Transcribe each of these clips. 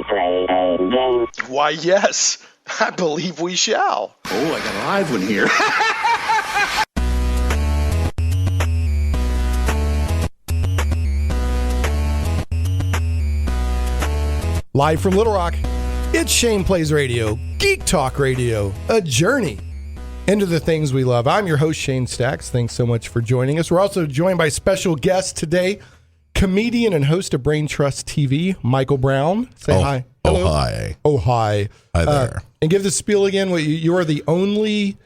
play a game? Why, yes, I believe we shall. Oh, I got a live one here. Live from Little Rock, it's Shane Plays Radio, Geek Talk Radio, a journey into the things we love. I'm your host, Shane Stacks. Thanks so much for joining us. We're also joined by special guest today, comedian and host of Brain Trust TV, Michael Brown. Say hi. Hello. Oh, hi. Oh, hi. Hi there. And give the spiel again. You are the only...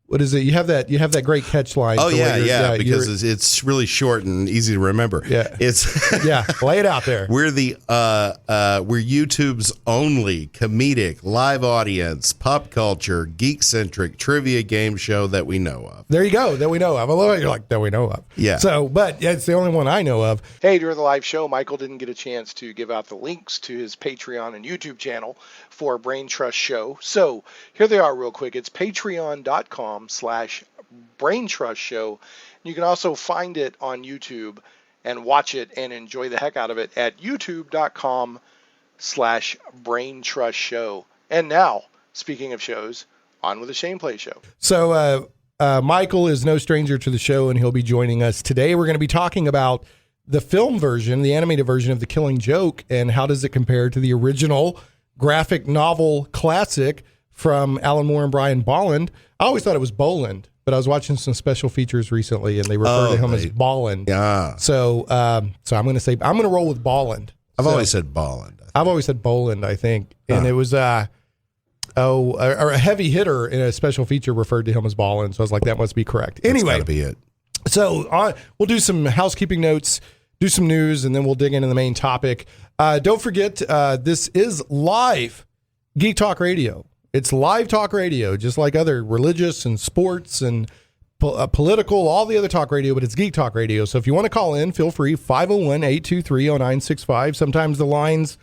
What is it? You have that great catch line. Oh, yeah, because it's really short and easy to remember. Yeah. It's yeah, lay it out there. We're we're YouTube's only comedic live audience, pop culture, geek-centric trivia game show that we know of. There you go, that we know of. I love it. You're like, that we know of. Yeah. So, but it's the only one I know of. Hey, during the live show, Michael didn't get a chance to give out the links to his Patreon and YouTube channel for Brain Trust Show. So here they are real quick. It's patreon.com/Brain Trust Show. You can also find it on YouTube and watch it and enjoy the heck out of it at youtube.com/Brain Trust Show. And now, speaking of shows, on with the Shane Play Show. So Michael is no stranger to the show, and he'll be joining us today. We're going to be talking about the film version, the animated version of The Killing Joke, and how does it compare to the original graphic novel classic from Alan Moore and Brian Bolland. I always thought it was Boland, but I was watching some special features recently, and they refer to him as Bolland. Yeah. So I'm going to roll with Bolland. I've always said Bolland. I've always said Boland, I think, and it was a heavy hitter in a special feature referred to him as Bolland. So I was like, that must be correct. Anyway, that's gotta be it. So we'll do some housekeeping notes, do some news, and then we'll dig into the main topic. Don't forget, this is live Geek Talk Radio. It's live talk radio, just like other religious and sports and political, all the other talk radio, but it's Geek Talk Radio. So if you want to call in, feel free, 501-823-0965. Sometimes the lines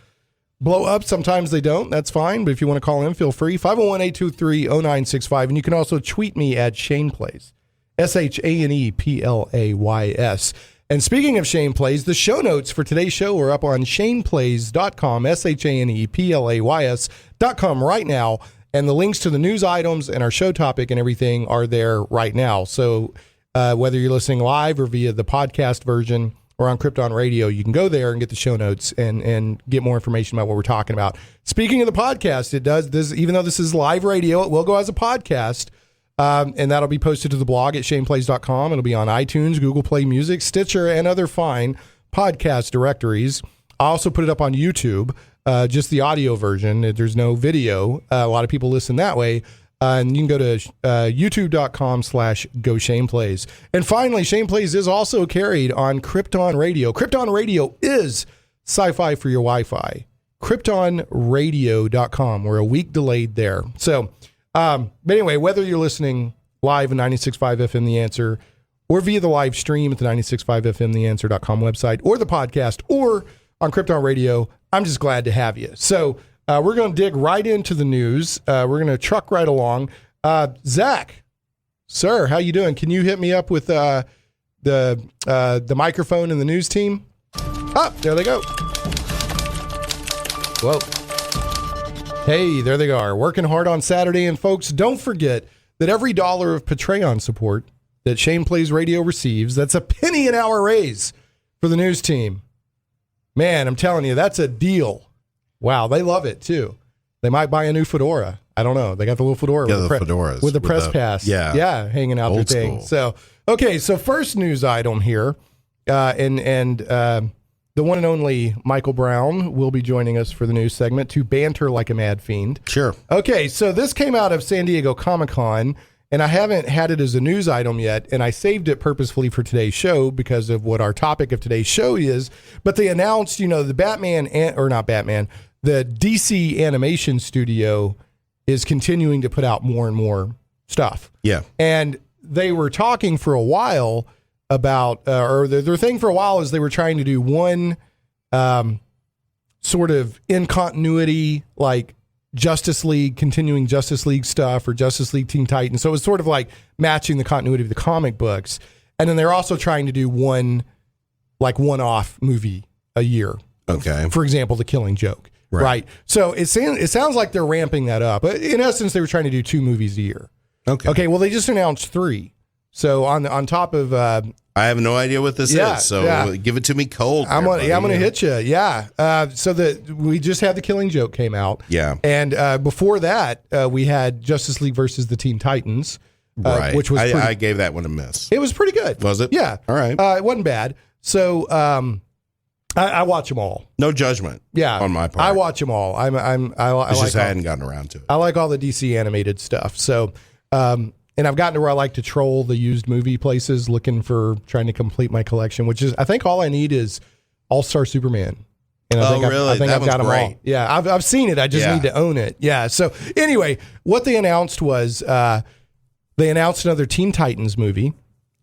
blow up, sometimes they don't. That's fine, but if you want to call in, feel free, 501-823-0965. And you can also tweet me at Shane Plays, ShanePlays. And speaking of Shane Plays, the show notes for today's show are up on shaneplays.com, ShanePlays.com right now. And the links to the news items and our show topic and everything are there right now. So whether you're listening live or via the podcast version or on Krypton Radio, you can go there and get the show notes and get more information about what we're talking about. Speaking of the podcast, it does this, even though this is live radio, it will go as a podcast. And that'll be posted to the blog at shaneplays.com. It'll be on iTunes, Google Play Music, Stitcher, and other fine podcast directories. I also put it up on YouTube, just the audio version. There's no video. A lot of people listen that way. And you can go to youtube.com/GoShanePlays. And finally, Shane Plays is also carried on Krypton Radio. Krypton Radio is SciFi for your Wi-Fi. KryptonRadio.com. We're a week delayed there. So, but anyway, whether you're listening live at 96.5 FM The Answer or via the live stream at the 96.5 FM TheAnswer.com website or the podcast or on Krypton Radio, I'm just glad to have you. So we're going to dig right into the news. We're going to truck right along. Zach, sir, how you doing? Can you hit me up with the microphone and the news team? Oh, there they go. Whoa. Hey, there they are, working hard on Saturday. And folks, don't forget that every dollar of Patreon support that Shane Plays Radio receives, that's a penny an hour raise for the news team. Man, I'm telling you, that's a deal. Wow, they love it too. They might buy a new fedora. I don't know. They got the little fedora with the press pass. Yeah, hanging out their thing. So, okay, so first news item here, the one and only Michael Brown will be joining us for the news segment to banter like a mad fiend. Sure. Okay, so this came out of San Diego Comic-Con, and I haven't had it as a news item yet, and I saved it purposefully for today's show because of what our topic of today's show is. But they announced, the the DC animation studio is continuing to put out more and more stuff. Yeah. And they were talking for a while about, or their thing for a while is they were trying to do one sort of in continuity, like continuing Justice League stuff or Justice League Teen Titans. So it was sort of like matching the continuity of the comic books. And then they're also trying to do one-off movie a year. Okay. For example, The Killing Joke, Right. So it sounds like they're ramping that up. But in essence, they were trying to do 2 movies a year. Okay. Well, they just announced 3. So on top of I have no idea what this is. So give it to me cold. I'm gonna hit you. Yeah. So we just had The Killing Joke came out. Yeah. And before that, we had Justice League versus the Teen Titans. Right. Which was I gave that one a miss. It was pretty good. Was it? Yeah. All right. It wasn't bad. So I watch them all. No judgment. Yeah. On my part. I watch them all. I hadn't gotten around to it. I like all the DC animated stuff. So, and I've gotten to where I like to troll the used movie places looking for trying to complete my collection, which is, I think all I need is All-Star Superman. And I think I've got them all. Yeah. I've seen it. I just need to own it. Yeah. So anyway, what they announced was, they announced another Teen Titans movie,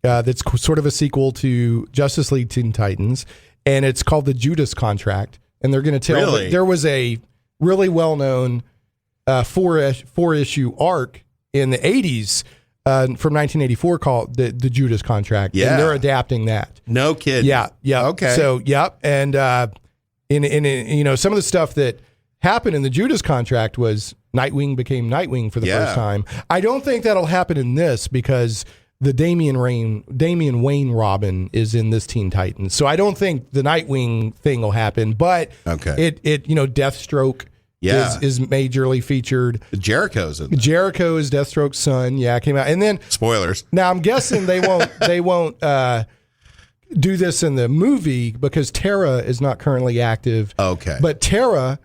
that's sort of a sequel to Justice League Teen Titans. And it's called The Judas Contract. And they're going to tell there was a really well-known 4-issue arc in the 80s from 1984 called the Judas Contract. Yeah. And they're adapting that. No kidding. Yeah. Yeah. Okay. So, yep. And in some of the stuff that happened in the Judas Contract was Nightwing became Nightwing for the first time. I don't think that'll happen in this because the Damian Wayne Robin is in this Teen Titans. So I don't think the Nightwing thing will happen, but it Deathstroke is majorly featured. Jericho's in there. Jericho is Deathstroke's son. Yeah, came out. And then spoilers. Now I'm guessing they won't do this in the movie because Tara is not currently active. Okay. But Tara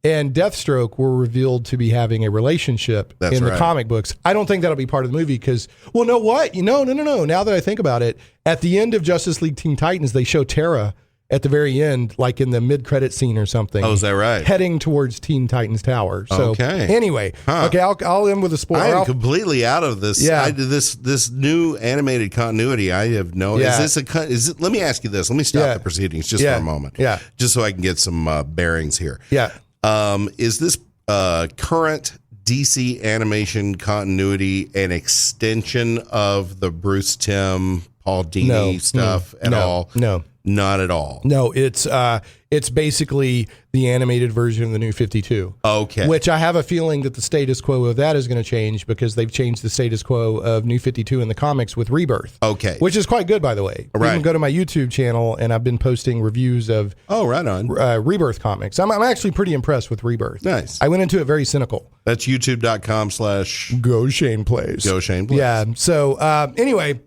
and Deathstroke were revealed to be having a relationship in the comic books. I don't think that'll be part of the movie because, well, no, what? No. Now that I think about it, at the end of Justice League Teen Titans, they show Tara at the very end, like in the mid-credit scene or something. Oh, is that right? Heading towards Teen Titans Tower. So anyway, I'll end with a spoiler. I am completely out of this. Yeah. This new animated continuity. I have no. Yeah. Let me ask you this. Let me stop the proceedings just for a moment. Yeah. Just so I can get some bearings here. Yeah. Is this current DC animation continuity an extension of the Bruce Timm, Paul Dini stuff at all? No. Not at all. No, it's basically the animated version of the New 52. Okay. Which I have a feeling that the status quo of that is going to change because they've changed the status quo of New 52 in the comics with Rebirth. Okay. Which is quite good, by the way. Right. You can go to my YouTube channel and I've been posting reviews of right on. Rebirth comics. I'm actually pretty impressed with Rebirth. Nice. I went into it very cynical. That's Go Shane Plays. Yeah. So anyway...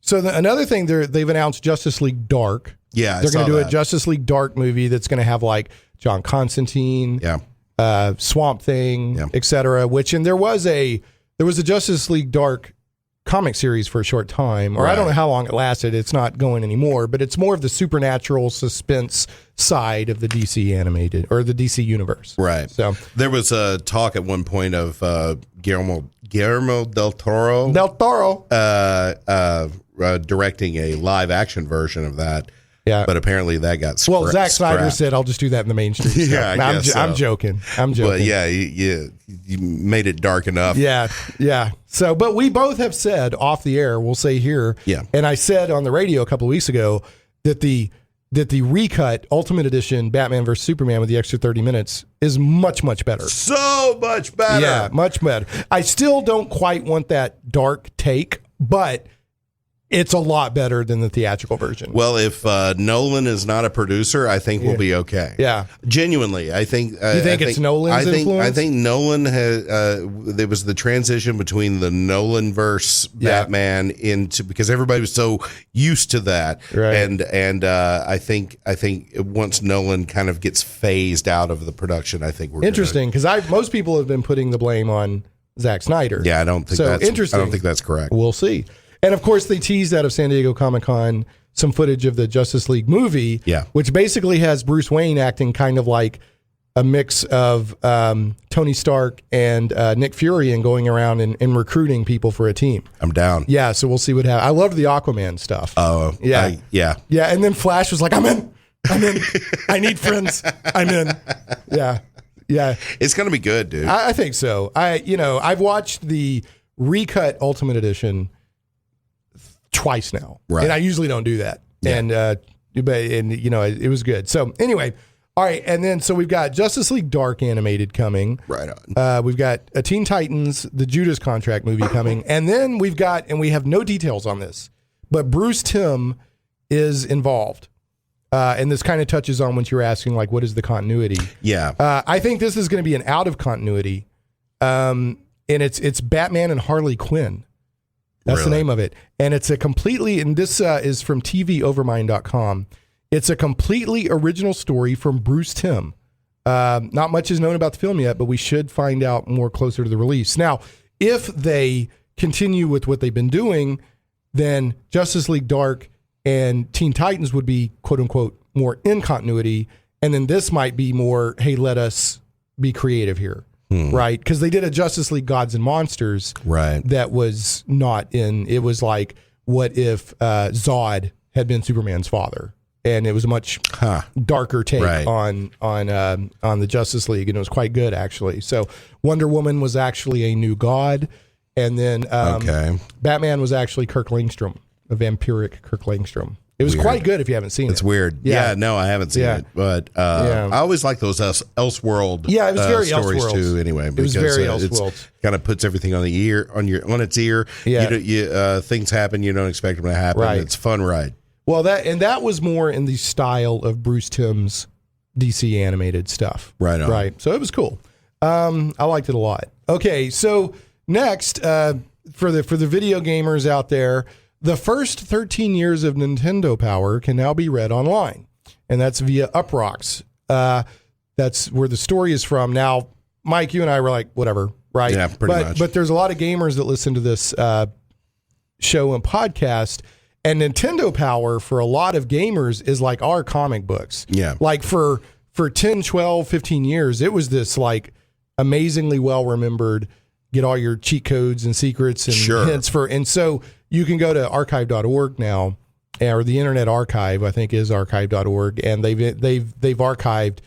So another thing, they've announced Justice League Dark. Yeah, they're going to do a Justice League Dark movie that's going to have like John Constantine, Swamp Thing, etc. And there was a Justice League Dark comic series for a short time, or I don't know how long it lasted. It's not going anymore, but it's more of the supernatural suspense side of the DC animated or the DC universe. Right. So there was a talk at one point of Guillermo del Toro. Directing a live action version of that. Yeah. But apparently that got scrapped. Well, Zack Snyder said, I'll just do that in the mainstream. I'm joking. But yeah, you made it dark enough. Yeah. So, but we both have said off the air, we'll say here. Yeah. And I said on the radio a couple of weeks ago that the recut Ultimate Edition Batman vs. Superman with the extra 30 minutes is much, much better. So much better. Yeah, much better. I still don't quite want that dark take, but it's a lot better than the theatrical version. Well, if Nolan is not a producer, I think we'll be okay. Yeah. Genuinely, I think... you think it's Nolan's influence? I think Nolan has... there was the transition between the Nolan-verse Batman into... Because everybody was so used to that. Right. And I think once Nolan kind of gets phased out of the production, I think we're interesting, because most people have been putting the blame on Zack Snyder. Yeah, I don't think that's correct. We'll see. And of course, they teased out of San Diego Comic-Con some footage of the Justice League movie, which basically has Bruce Wayne acting kind of like a mix of Tony Stark and Nick Fury and going around and recruiting people for a team. I'm down. Yeah, so we'll see what happens. I loved the Aquaman stuff. Oh, yeah. Yeah, and then Flash was like, I'm in. I need friends. I'm in. Yeah. It's going to be good, dude. I think so. I've watched the recut Ultimate Edition twice now, and I usually don't do that. Yeah. And it was good. So anyway, All right, and then so we've got Justice League Dark animated coming. Right on. We've got a Teen Titans, the Judas Contract movie coming, and then we have no details on this, but Bruce Timm is involved, and this kind of touches on what you were asking, like what is the continuity? Yeah, I think this is going to be an out of continuity, and it's Batman and Harley Quinn. That's the name of it, and it's a completely, and this is from TVOvermind.com. It's a completely original story from Bruce Timm. Not much is known about the film yet, but we should find out more closer to the release. Now, if they continue with what they've been doing, then Justice League Dark and Teen Titans would be, quote unquote, more in continuity. And then this might be more, hey, let us be creative here. Right? Because they did a Justice League Gods and Monsters. Right. That was not in, it was like, what if Zod had been Superman's father? And it was a much darker take on the Justice League, and it was quite good actually. So Wonder Woman was actually a new god, and then Batman was actually Kirk Langstrom, a vampiric Kirk Langstrom. It was quite good if you haven't seen it. It's weird. Yeah, no, I haven't seen it, but I always like those Elseworld. Yeah, it was very stories Elseworlds too. Anyway, it was very Elseworlds. Kind of puts everything on its ear. Yeah, things happen you don't expect them to happen. Right. It's a fun ride. Well, that was more in the style of Bruce Timm's DC animated stuff. Right on. Right. So it was cool. I liked it a lot. Okay, so next, for the video gamers out there, the first 13 years of Nintendo Power can now be read online, and that's via Uproxx. That's where the story is from. Now, Mike, you and I were like, whatever, right? Yeah, pretty much. But there's a lot of gamers that listen to this show and podcast. And Nintendo Power for a lot of gamers is like our comic books. Yeah. Like for 10, 12, 15 years, it was this like amazingly well remembered, get all your cheat codes and secrets and hints for. And so you can go to archive.org now, or the Internet Archive, I think is archive.org. And they've archived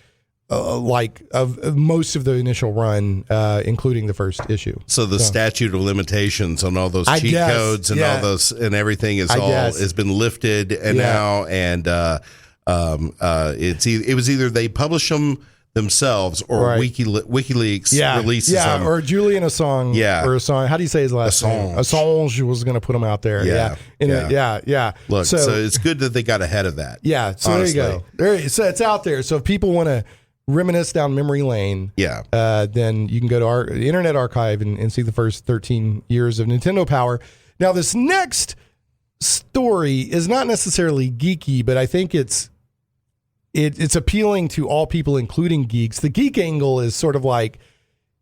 of most of the initial run, including the first issue. So the statute of limitations on all those cheat codes and all those and everything has been lifted, and now it was either they publish them themselves or WikiLeaks releases them. Or Julian Assange. Or Assange. How do you say his last name? Assange was going to put them out there. Look, so it's good that they got ahead of that. Yeah. So honestly. There you go. So it's out there. So if people want to reminisce down memory lane, then you can go to our Internet Archive and see the first 13 years of Nintendo Power. Now, this next story is not necessarily geeky, but I think it's appealing to all people, including geeks. The geek angle is sort of like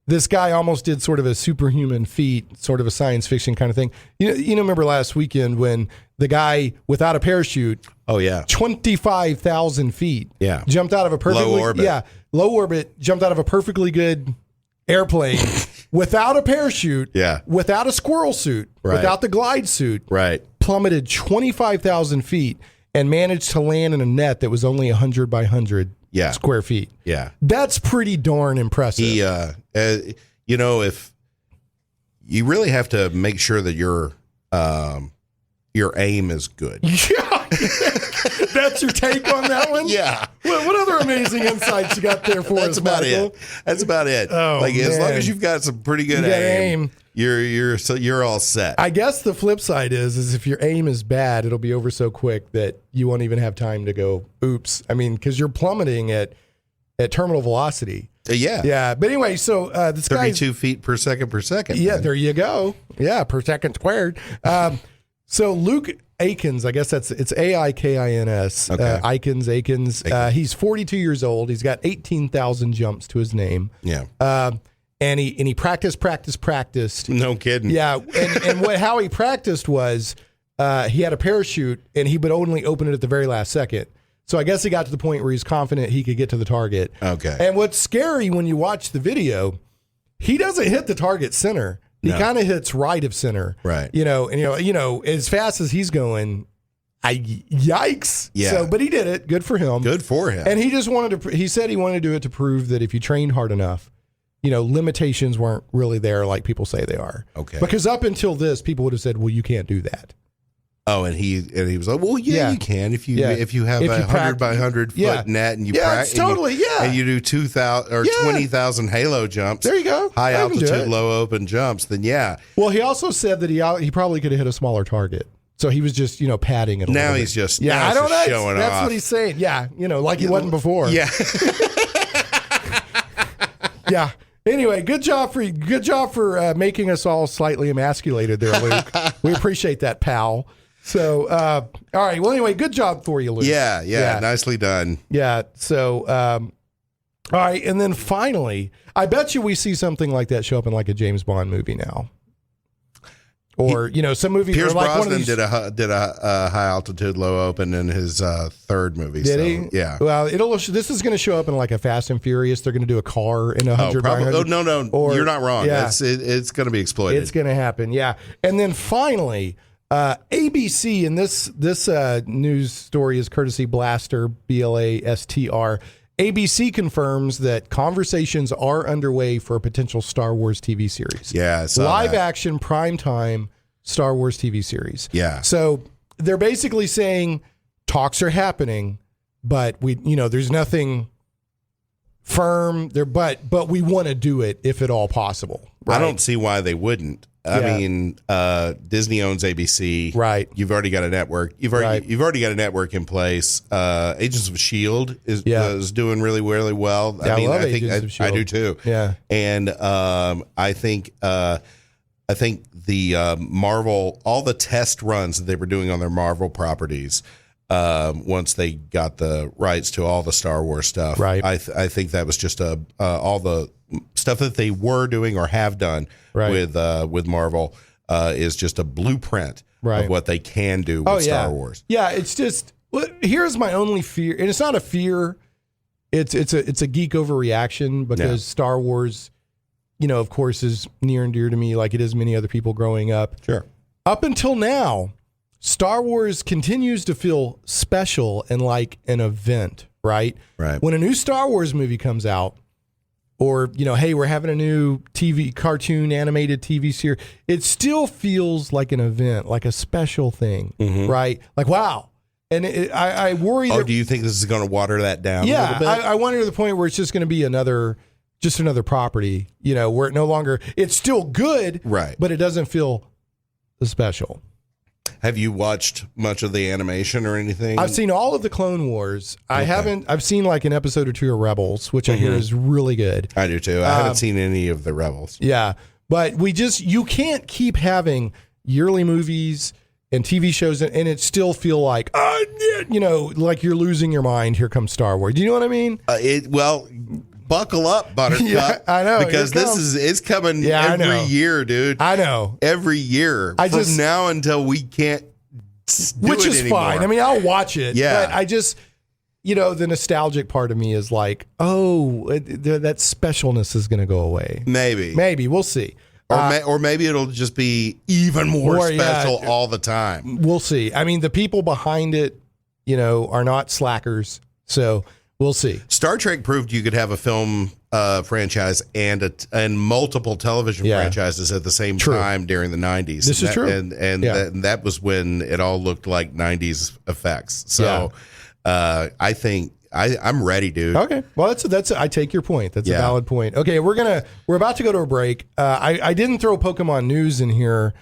this guy almost did sort of a superhuman feat, sort of a science fiction kind of thing. You know, remember last weekend when the guy without a parachute, 25,000 feet, jumped out of a perfectly low orbit, jumped out of a perfectly good airplane without a parachute, without a squirrel suit, without the glide suit, plummeted 25,000 feet and managed to land in a net that was only 100 by 100 square feet. Yeah, that's pretty darn impressive. If you really have to make sure that your aim is good. That's your take on that one? Yeah. What other amazing insights you got there for us, Michael? That's about it. Oh, as long as you've got some pretty good aim, you're all set. I guess the flip side is if your aim is bad, it'll be over so quick that you won't even have time to go, oops. I mean, because you're plummeting at terminal velocity. Yeah. But anyway, so this 32 feet per second. Yeah, man. There you go. Yeah, per second squared. So Luke Aikins, I guess it's Aikins. Aikins. He's 42 years old. He's got 18,000 jumps to his name. Yeah. And he practiced. No kidding. Yeah. And how he practiced was he had a parachute and he would only open it at the very last second. So I guess he got to the point where he's confident he could get to the target. Okay. And what's scary when you watch the video, he doesn't hit the target center. He kind of hits right of center. Right. As fast as he's going, yikes. Yeah. So, but he did it. Good for him. Good for him. And he just he said he wanted to do it to prove that if you trained hard enough, limitations weren't really there like people say they are. Okay. Because up until this, people would have said, well, you can't do that. Oh, and he was like, well, yeah, you can if you have a 100 by 100 foot net and you practice, and you do 2,000 or 20,000 halo jumps. There you go, high altitude, low open jumps. Then Well, he also said that he probably could have hit a smaller target. So he was just, padding it a little bit. He's just I don't know. Showing That's off. what he's saying. Yeah, like he wasn't before. Yeah. Yeah. Anyway, good job for making us all slightly emasculated there, Luke. We appreciate that, pal. So, all right. Well, anyway, good job for you, Luke. Yeah. Nicely done. Yeah. So, all right. And then finally, I bet you we see something like that show up in like a James Bond movie now. Or, some movie. Pierce like Brosnan one of these, did a high altitude, low open in his third movie. Did he? Yeah. Well, this is going to show up in like a Fast and Furious. They're going to do a car in 100 by 100. Oh, no. Or, you're not wrong. Yeah. It's going to be exploited. It's going to happen. Yeah. And then finally, ABC, and this news story is courtesy Blastr, Blastr. ABC confirms that conversations are underway for a potential Star Wars TV series. Yeah, live action primetime Star Wars TV series. Yeah. So they're basically saying talks are happening, but there's nothing firm there, but we want to do it if at all possible. Right? I don't see why they wouldn't. I mean, Disney owns ABC. Right. You've already got a network. You've already got a network in place. Agents of S.H.I.E.L.D. is doing really, really well. Yeah, I think I do too. Yeah. And I think the Marvel, all the test runs that they were doing on their Marvel properties, once they got the rights to all the Star Wars stuff, right. I think that was just all the stuff that they were doing or have done with Marvel is just a blueprint of what they can do with Star Wars. Yeah, it's just here's my only fear, and it's not a fear. It's a geek overreaction because Star Wars, of course, is near and dear to me, like it is many other people growing up. Sure. Up until now, Star Wars continues to feel special and like an event, right? Right. When a new Star Wars movie comes out, or, hey, we're having a new cartoon animated TV series, it still feels like an event, like a special thing, right? Like, wow. And I worry do you think this is going to water that down a little bit? I wonder to the point where it's just going to be another property, where it no longer, it's still good, right? But it doesn't feel special. Have you watched much of the animation or anything? I've seen all of the Clone Wars. I've seen like an episode or two of Rebels, which I hear is really good. I do too. I haven't seen any of the Rebels. Yeah. But you can't keep having yearly movies and TV shows and it still feel like, like you're losing your mind. Here comes Star Wars. Do you know what I mean? Buckle up, Buttercup. Yeah, I know. Because it's coming every year, dude. I know. Every year. From now until we can't do which it is anymore. fine. I mean, I'll watch it. Yeah. But I just, the nostalgic part of me is like, that specialness is going to go away. Maybe. We'll see. Or maybe it'll just be even more special all the time. We'll see. I mean, the people behind it, are not slackers. So we'll see. Star Trek proved you could have a film franchise and multiple television franchises at the same time during the 90s. This is true. And that was when it all looked like 90s effects. So I think I'm ready, dude. Okay. Well, that's I take your point. That's a valid point. Okay, we're about to go to a break. I didn't throw Pokemon news in here,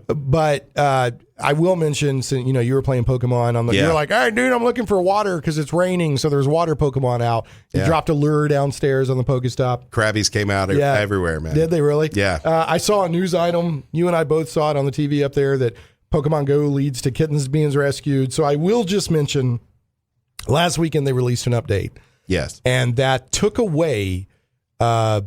but I will mention, since you were playing Pokemon, you're like, hey, dude, I'm looking for water because it's raining, so there's water Pokemon out. You dropped a lure downstairs on the Pokestop. Krabbies came out everywhere, man. Did they really? Yeah. I saw a news item. You and I both saw it on the TV up there that Pokemon Go leads to kittens being rescued. So I will just mention, last weekend they released an update. Yes. And that took away the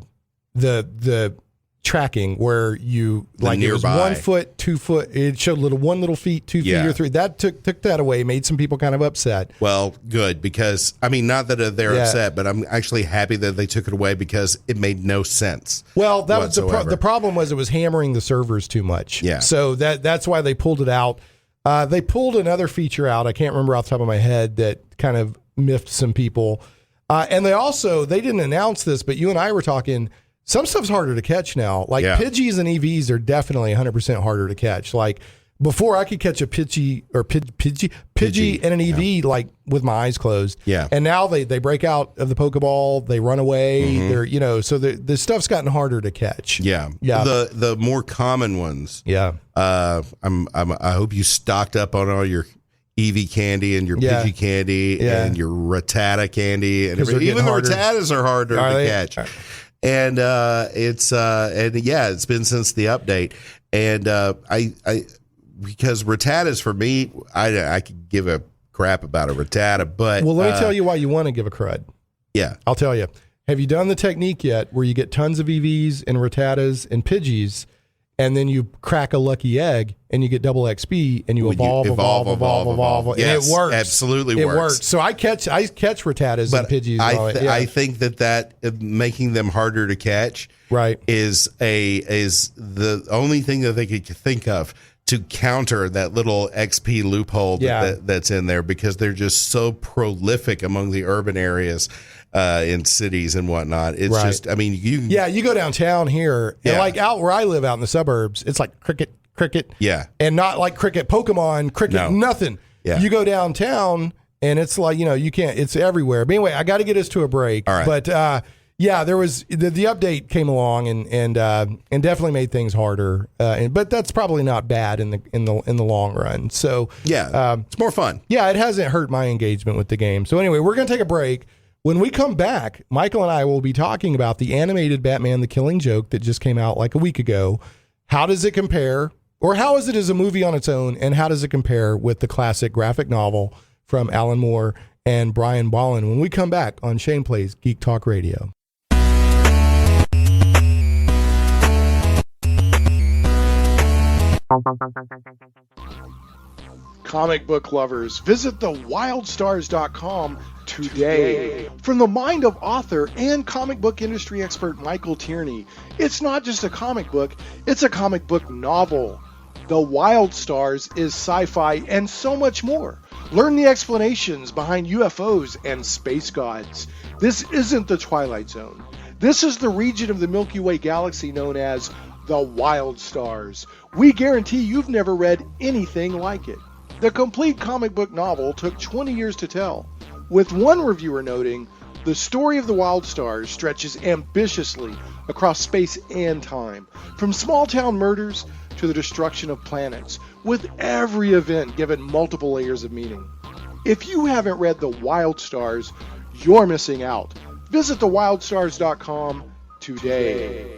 tracking where you it was 1 foot, 2 foot. It showed one little feet, 2 feet, or 3. That took that away, made some people kind of upset. Well, good, because not that they're upset, but I'm actually happy that they took it away because it made no sense. Well, that was the problem was it was hammering the servers too much. Yeah. So that's why they pulled it out. They pulled another feature out. I can't remember off the top of my head that kind of miffed some people. And they didn't announce this, but you and I were talking. Some stuff's harder to catch now. Like Pidgeys and EVs are definitely 100% harder to catch. Like before I could catch a Pidgey and an EV like with my eyes closed. Yeah. And now they break out of the Pokeball, they run away. Mm-hmm. They're so the stuff's gotten harder to catch. Yeah. Yeah. The more common ones. Yeah. I hope you stocked up on all your Eevee candy and your Pidgey candy and your Rattata candy and everything. Even the Rattatas are harder to catch. And it's been since the update. And because Rattatas for me, I could give a crap about a Rattata, but let me tell you why you want to give a crud. Yeah, I'll tell you. Have you done the technique yet where you get tons of EVs and Rattatas and Pidgeys, and then you crack a lucky egg and you get double XP and you evolve. Yes, and it works. Absolutely it works. works. So I catch Rattatas and Pidgeys. I think that making them harder to catch is the only thing that they could think of to counter that little XP loophole that's in there, because they're just so prolific among the urban areas in cities and whatnot. It's just, I mean, you go downtown here and like out where I live out in the suburbs, it's like cricket. Yeah. And not like cricket, Pokemon, nothing. Yeah. You go downtown and it's like, you can't, it's everywhere. But anyway, I got to get us to a break. All right. But there was the update came along and definitely made things harder. But that's probably not bad in the long run. So it's more fun. Yeah, it hasn't hurt my engagement with the game. So anyway, we're going to take a break. When we come back, Michael and I will be talking about the animated Batman: The Killing Joke that just came out like a week ago. How does it compare, or how is it as a movie on its own, and how does it compare with the classic graphic novel from Alan Moore and Brian Bolland? When we come back on Shane Plays Geek Talk Radio. Comic book lovers, visit thewildstars.com today. From the mind of author and comic book industry expert Michael Tierney, it's not just a comic book, it's a comic book novel. The Wild Stars is sci-fi and so much more. Learn the explanations behind UFOs and space gods. This isn't the Twilight Zone. This is the region of the Milky Way galaxy known as the Wild Stars. We guarantee you've never read anything like it. The complete comic book novel took 20 years to tell, with one reviewer noting, the story of the Wild Stars stretches ambitiously across space and time, from small-town murders to the destruction of planets, with every event given multiple layers of meaning. If you haven't read The Wild Stars, you're missing out. Visit thewildstars.com today.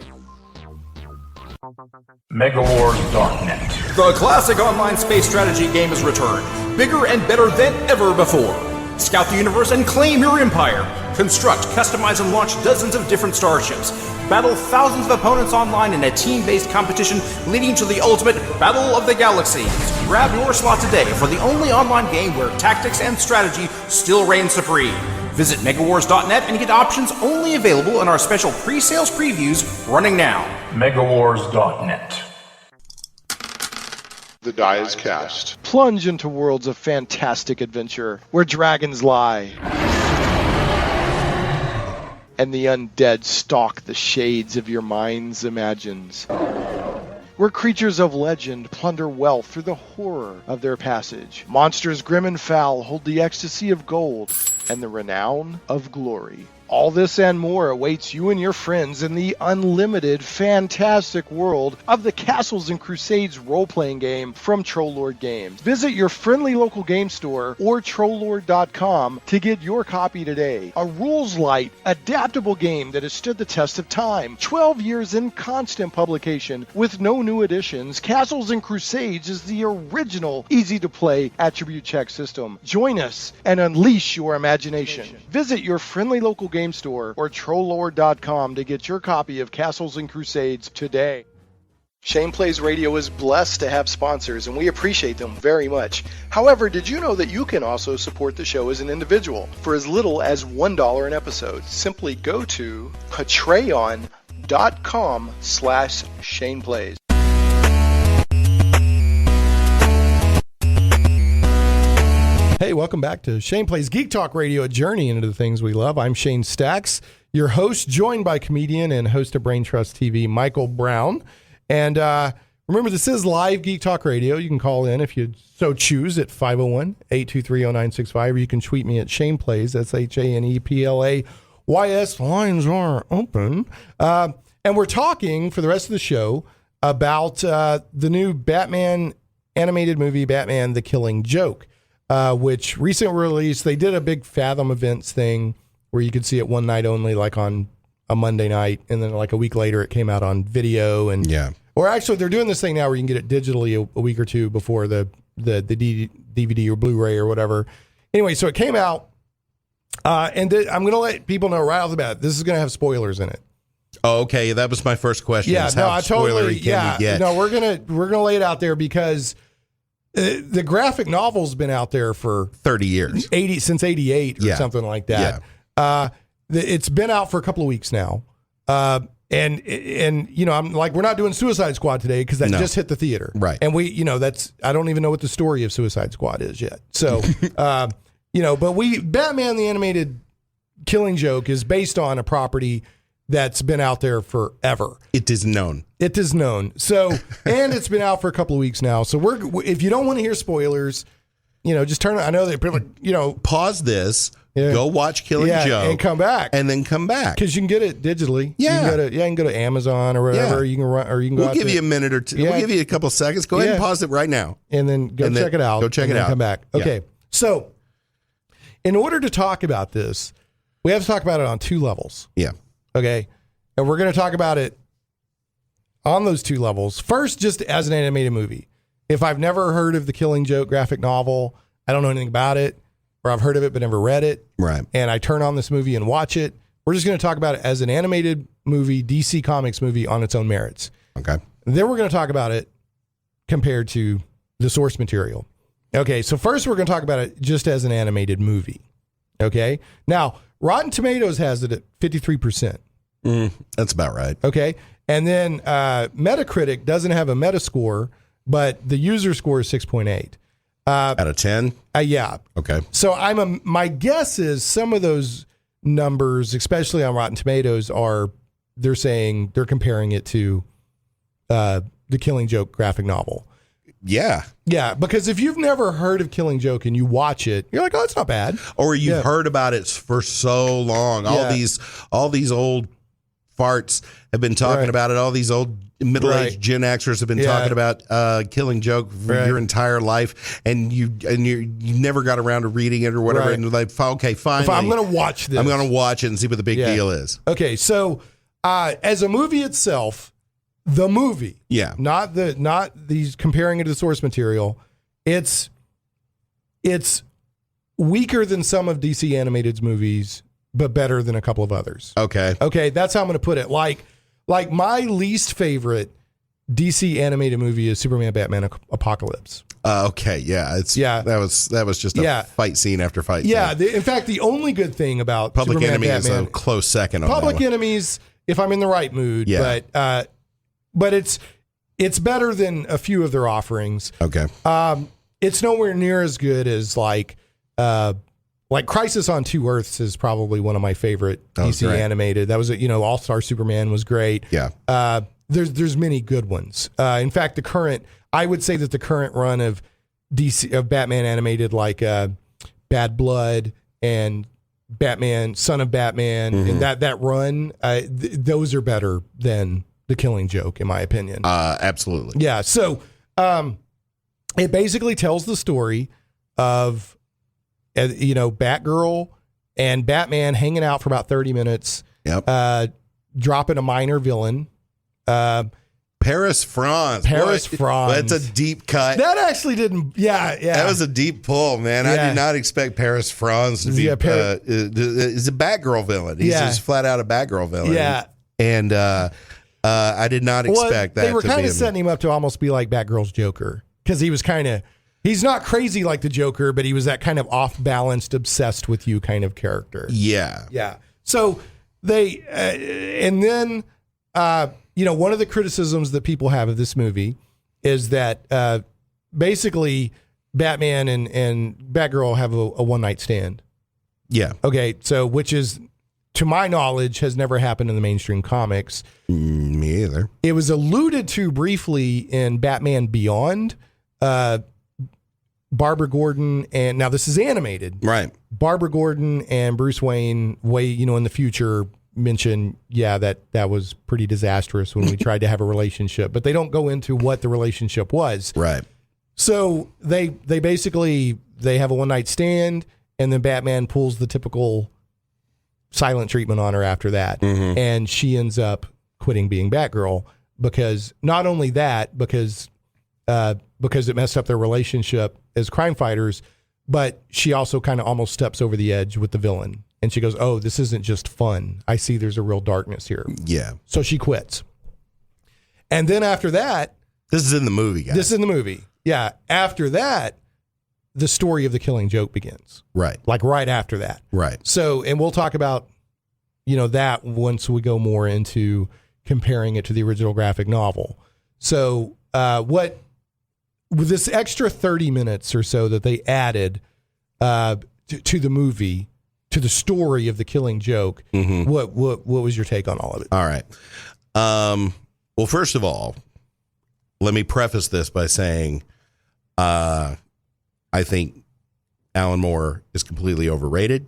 Megawars.net. The classic online space strategy game has returned, bigger and better than ever before. Scout the universe and claim your empire. Construct, customize, and launch dozens of different starships. Battle thousands of opponents online in a team-based competition leading to the ultimate Battle of the Galaxies. Grab your slot today for the only online game where tactics and strategy still reign supreme. Visit Megawars.net and get options only available in our special pre-sales previews running now. Megawars.net. The die is cast. Plunge into worlds of fantastic adventure where dragons lie and the undead stalk the shades of your mind's imagines. Where creatures of legend plunder wealth through the horror of their passage. Monsters grim and foul hold the ecstasy of gold and the renown of glory. All this and more awaits you and your friends in the unlimited, fantastic world of the Castles and Crusades role-playing game from Trollord Games. Visit your friendly local game store or Trollord.com to get your copy today. A rules-light, adaptable game that has stood the test of time. 12 years in constant publication with no new additions. Castles and Crusades is the original, easy-to-play attribute check system. Join us and unleash your imagination. Visit your friendly local game store or Trollord.com to get your copy of Castles and Crusades today. Shane Plays Radio is blessed to have sponsors, and we appreciate them very much. However, did you know that you can also support the show as an individual for as little as $1 an episode? Simply go to patreon.com/Shane Plays. Hey, welcome back to Shane Plays Geek Talk Radio, a journey into the things we love. I'm Shane Stacks, your host, joined by comedian and host of Brain Trust TV, Michael Brown. And Remember, this is live Geek Talk Radio. You can call in if you so choose at 501-823-0965, or you can tweet me at ShanePlays. That's HANEPLAYS. Lines are open. And we're talking for the rest of the show about the new Batman animated movie, Batman the Killing Joke, which recently released. They did a big Fathom Events thing where you could see it one night only, like on a Monday night, and then like a week later it came out on video. And or actually they're doing this thing now where you can get it digitally a week or two before the DVD or Blu-ray or whatever. Anyway, so it came out, and I'm going to let people know right off the bat, this is going to have spoilers in it. Oh, okay. That was my first question. Yeah, no, I totally. Yeah, no, we're gonna lay it out there because the graphic novel's been out there for 30 years, since '88 or something like that. Yeah. It's been out for a couple of weeks now, and you know, I'm like, we're not doing Suicide Squad today because that just hit the theater, right? And we, you know, I don't even know what the story of Suicide Squad is yet. So, you know, but Batman the Animated Killing Joke is based on a property that's been out there forever. It is known. It is known. So, and it's been out for a couple of weeks now. So if you don't want to hear spoilers, you know, just turn it. I know that, you know, pause this, go watch Killing Joke, and come back, and then come back because you can get it digitally. Yeah, you can go to Amazon or whatever. You can run, or you can go. We'll give you a minute or two. We'll give you a couple seconds. Go ahead and pause it right now, and then check it out. Go check it out. Come back. Okay. So, in order to talk about this, we have to talk about it on two levels. Yeah. Okay. And we're going to talk about it on those two levels. First, just as an animated movie. If I've never heard of the Killing Joke graphic novel, I don't know anything about it, or I've heard of it but never read it. Right. And I turn on this movie and watch it. We're just going to talk about it as an animated movie, DC Comics movie on its own merits. Okay. Then we're going to talk about it compared to the source material. Okay. So first we're going to talk about it just as an animated movie. Okay. Now, Rotten Tomatoes has it at 53%. That's about right. Okay. And then Metacritic doesn't have a Metascore, but the user score is 6.8. Out of 10? Yeah. Okay. So my guess is some of those numbers, especially on Rotten Tomatoes, they're comparing it to the Killing Joke graphic novel. Yeah. Yeah, because if you've never heard of Killing Joke and you watch it, you're like, oh, it's not bad. Or you've heard about it for so long. All these old farts have been talking about it. All these old middle-aged Gen Xers have been talking about Killing Joke for your entire life, and you never got around to reading it or whatever. And like, okay, finally, I'm going to watch this. I'm going to watch it and see what the big deal is. Okay, so as a movie itself, the movie, not these comparing it to the source material, it's weaker than some of DC Animated's movies, but better than a couple of others. Okay, that's how I'm going to put it. Like my least favorite DC animated movie is Superman Batman Apocalypse. That was just a fight scene after fight scene. In fact, the only good thing about Public Superman Enemy Batman, is a close second on Public that one. Enemies, if I'm in the right mood, but it's better than a few of their offerings. Okay. It's nowhere near as good as like Crisis on Two Earths is probably one of my favorite DC animated. That was All-Star Superman was great. Yeah. There's many good ones. In fact, I would say that the current run of Batman animated, like Bad Blood and Batman, Son of Batman, and that run, those are better than The Killing Joke, in my opinion. Absolutely. Yeah. So it basically tells the story of Batgirl and Batman hanging out for about 30 minutes. Yep. Dropping a minor villain. Paris France. That's a deep cut. That actually didn't. Yeah. That was a deep pull, man. I did not expect Paris France to be. Is a Batgirl villain. He's just flat out a Batgirl villain. Yeah. And I did not expect that. They were kind of setting him up to almost be like Batgirl's Joker, because he was he's not crazy like the Joker, but he was that kind of off balanced, obsessed with you kind of character. Yeah. Yeah. So they, and then, one of the criticisms that people have of this movie is that basically Batman and Batgirl have a one night stand. Yeah. Okay. So, which is to my knowledge, has never happened in the mainstream comics. Me either. It was alluded to briefly in Batman Beyond. Barbara Gordon, and now this is animated. Right. Barbara Gordon and Bruce Wayne, in the future, mention, that was pretty disastrous when we tried to have a relationship, but they don't go into what the relationship was. Right. So they basically, they have a one-night stand, and then Batman pulls the typical silent treatment on her after that. Mm-hmm. And she ends up quitting being Batgirl because not only that, because it messed up their relationship as crime fighters, but she also kind of almost steps over the edge with the villain. And she goes, oh, this isn't just fun. I see there's a real darkness here. Yeah. So she quits. And then after that... This is in the movie, guys. This is in the movie. Yeah. After that, the story of the Killing Joke begins. Right. Like right after that. Right. So, and we'll talk about, that once we go more into comparing it to the original graphic novel. So with this extra 30 minutes or so that they added to the movie, to the story of the Killing Joke, mm-hmm. what was your take on all of it? All right. Well, first of all, let me preface this by saying I think Alan Moore is completely overrated.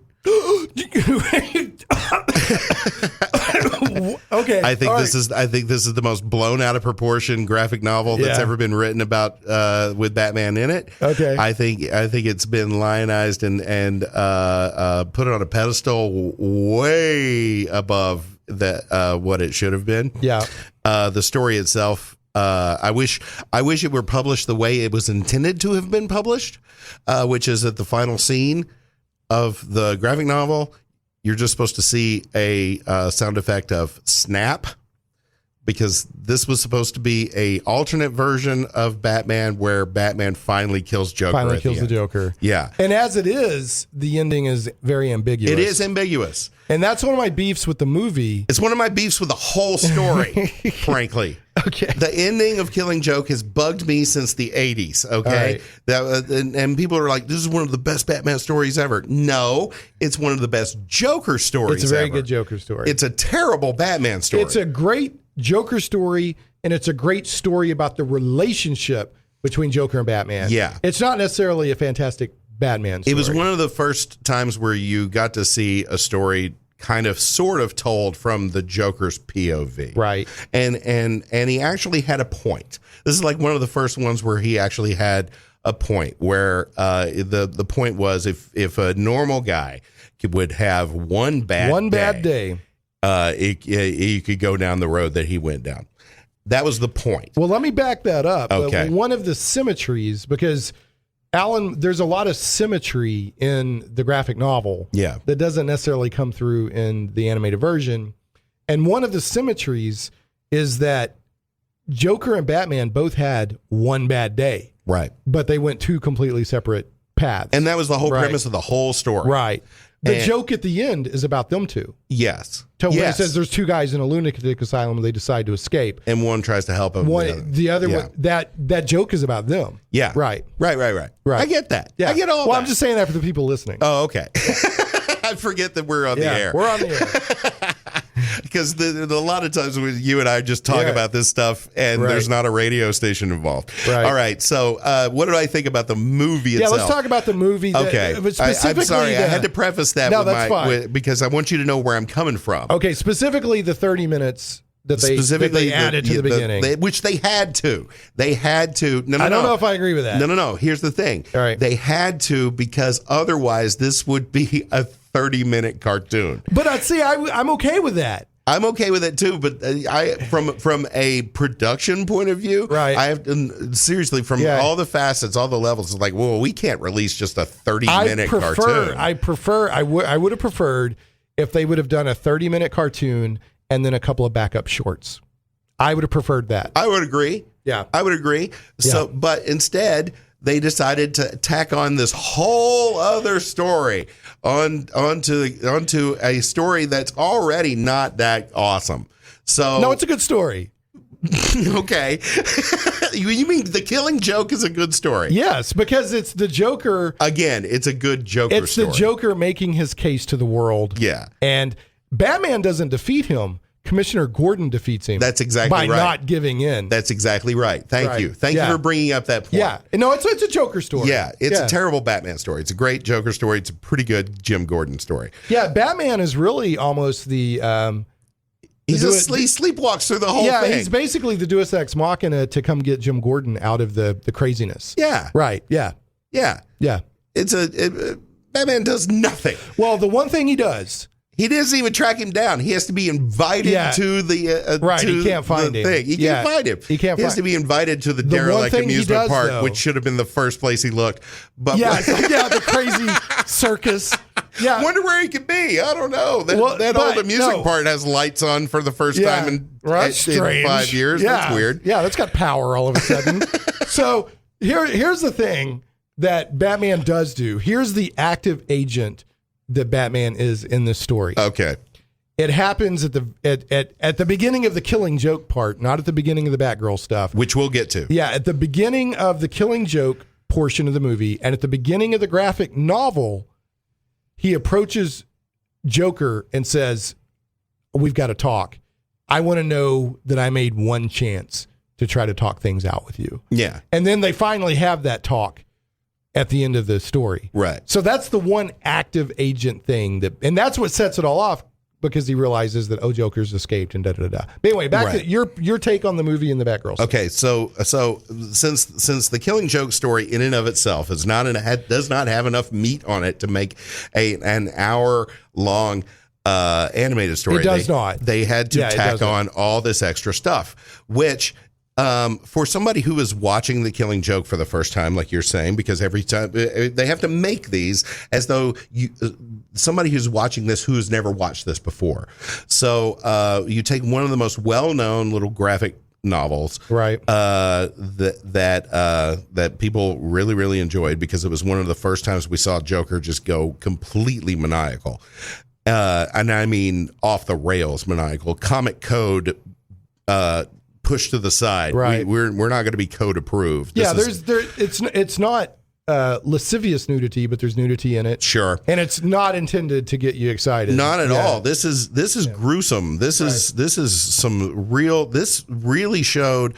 Okay. I think this is the most blown out of proportion graphic novel that's ever been written about with Batman in it. Okay. I think it's been lionized and put on a pedestal way above what it should have been. Yeah. The story itself, I wish it were published the way it was intended to have been published, which is at the final scene of the graphic novel. You're just supposed to see a sound effect of snap, because this was supposed to be a alternate version of Batman where Batman finally kills Joker. Finally kills the Joker. Yeah. And as it is, the ending is very ambiguous. It is ambiguous. And that's one of my beefs with the movie. It's one of my beefs with the whole story, frankly. Okay. The ending of Killing Joke has bugged me since the 80s, okay? Right. And people are like, this is one of the best Batman stories ever. No, it's one of the best Joker stories ever. It's a very good Joker story. It's a terrible Batman story. It's a great Joker story, and it's a great story about the relationship between Joker and Batman. Yeah. It's not necessarily a fantastic Batman story. It was one of the first times where you got to see a story kind of sort of told from the Joker's POV. Right. And he actually had a point. This is like one of the first ones where he actually had a point, where the point was if a normal guy would have one bad day, he could go down the road that he went down. That was the point. Well, let me back that up. Okay. One of the symmetries, because Alan, there's a lot of symmetry in the graphic novel that doesn't necessarily come through in the animated version. And one of the symmetries is that Joker and Batman both had one bad day. Right. But they went two completely separate paths. And that was the whole premise of the whole story. Right. The joke at the end is about them two. Yes. When it says there's two guys in a lunatic asylum and they decide to escape. And one tries to help him. The other one, that joke is about them. Yeah. Right. I get that. Yeah. I get all that. Well, I'm just saying that for the people listening. Oh, okay. I forget that we're on the air. We're on the air. Because a lot of times when you and I just talk about this stuff and there's not a radio station involved. Right. All right. So what did I think about the movie itself? Yeah, let's talk about the movie. Okay. I'm sorry. I had to preface that because I want you to know where I'm coming from. Okay. Specifically the 30 minutes that they added to the beginning. Which they had to. They had to. I don't know if I agree with that. No. Here's the thing. All right. They had to, because otherwise this would be a 30-minute cartoon. But I'm okay with that. I'm okay with it too, but from a production point of view, right? I have seriously from all the facets, all the levels. It's like, well, we can't release just a 30-minute cartoon. I would have preferred if they would have done a 30-minute cartoon and then a couple of backup shorts. I would have preferred that. I would agree. Yeah, I would agree. So, but instead, they decided to tack on this whole other story onto a story that's already not that awesome. So no, it's a good story. Okay. You mean The Killing Joke is a good story? Yes, because it's the Joker. Again, it's a good Joker story. It's the Joker making his case to the world. Yeah. And Batman doesn't defeat him. Commissioner Gordon defeats him. That's exactly by right. not giving in. That's exactly right. Thank you. Thank you for bringing up that point. Yeah. No, it's a Joker story. Yeah, it's a terrible Batman story. It's a great Joker story. It's a pretty good Jim Gordon story. Yeah, Batman is really almost the... he sleepwalks through the whole thing. Yeah, he's basically the Deus Ex Machina to come get Jim Gordon out of the craziness. Yeah. Right, yeah. Yeah. Yeah. Batman does nothing. Well, the one thing he does... He doesn't even track him down. He has to be invited to the right. To he can't find him. Thing. He can't find him. He can't. He has to be invited to the derelict amusement park, which should have been the first place he looked. But the crazy circus. Yeah, wonder where he could be. I don't know. That old amusement park has lights on for the first time in 5 years. Yeah. That's weird. Yeah, that's got power all of a sudden. So here's the thing that Batman does do. Here's the active agent that Batman is in this story. Okay. It happens at the beginning of the Killing Joke part, not at the beginning of the Batgirl stuff. Which we'll get to. Yeah, at the beginning of the Killing Joke portion of the movie, and at the beginning of the graphic novel, he approaches Joker and says, "We've got to talk. I want to know that I made one chance to try to talk things out with you." Yeah. And then they finally have that talk at the end of the story. Right. So that's the one active agent thing and that's what sets it all off, because he realizes that Joker's escaped and da-da-da-da. But anyway, back to your take on the movie and the Batgirl story. Okay, so since the Killing Joke story in and of itself does not have enough meat on it to make an hour long animated story. It does not. They had to tack on all this extra stuff, which for somebody who is watching The Killing Joke for the first time, like you're saying, because every time they have to make these as though somebody who's watching this who has never watched this before. So you take one of the most well-known little graphic novels, right? That people really, really enjoyed, because it was one of the first times we saw Joker just go completely maniacal, and I mean off the rails maniacal. Comic code. Pushed to the side. Right. We're not going to be code approved. It's not lascivious nudity, but there's nudity in it. Sure. And it's not intended to get you excited. Not at all. This is gruesome. This is some real. This really showed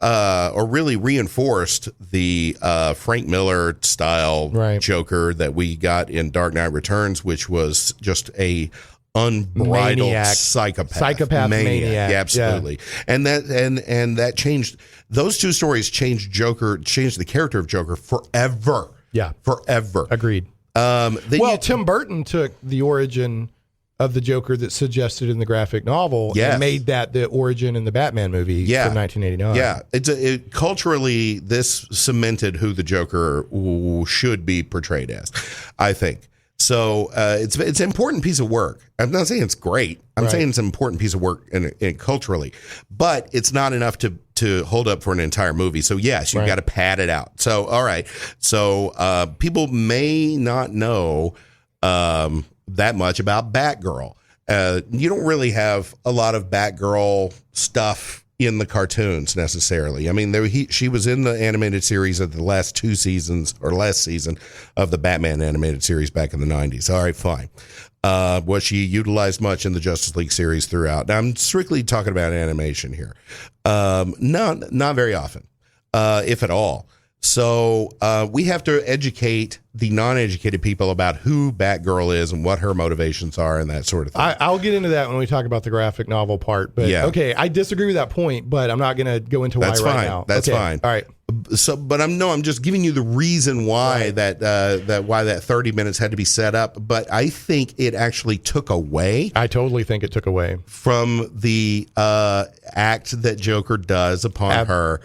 or really reinforced the Frank Miller style Joker that we got in Dark Knight Returns, which was just a unbridled psychopath maniac. Yeah, absolutely. And that changed. Those two stories changed the character of Joker forever. Yeah, forever. Agreed. Tim Burton took the origin of the Joker that's suggested in the graphic novel and made that the origin in the Batman movie from 1989. Yeah, culturally, this cemented who the Joker should be portrayed as, I think. So it's an important piece of work. I'm not saying it's great. I'm saying it's an important piece of work in culturally, but it's not enough to hold up for an entire movie. So yes, you've got to pad it out. So all right. So people may not know that much about Batgirl. You don't really have a lot of Batgirl stuff in the cartoons necessarily. I mean, she was in the animated series of the last season of the Batman animated series back in the 90s. All right, fine. Was she utilized much in the Justice League series throughout? Now, I'm strictly talking about animation here. Not very often, if at all. So we have to educate the non-educated people about who Batgirl is and what her motivations are and that sort of thing. I'll get into that when we talk about the graphic novel part. But okay, I disagree with that point, but I'm not going to go into why right now. That's fine. All right. So, but I'm just giving you the reason why that 30 minutes had to be set up. But I think it actually took away. I totally think it took away from the act that Joker does upon her.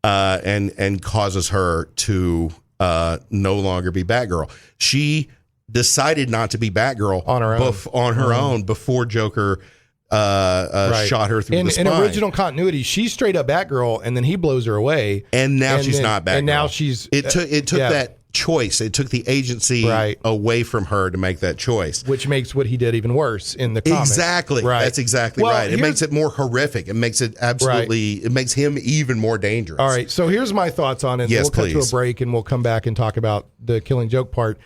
And causes her to no longer be Batgirl. She decided not to be Batgirl on her own before Joker shot her through the spine. In original continuity, she's straight up Batgirl, and then he blows her away. And now she's not Batgirl. And now she's... It took that choice. It took the agency away from her to make that choice. Which makes what he did even worse in the comics. Exactly. Right. That's exactly right. It makes it more horrific. It makes it absolutely... It makes him even more dangerous. All right. So here's my thoughts on it. Yes, we'll cut to a break, and we'll come back and talk about the Killing Joke part.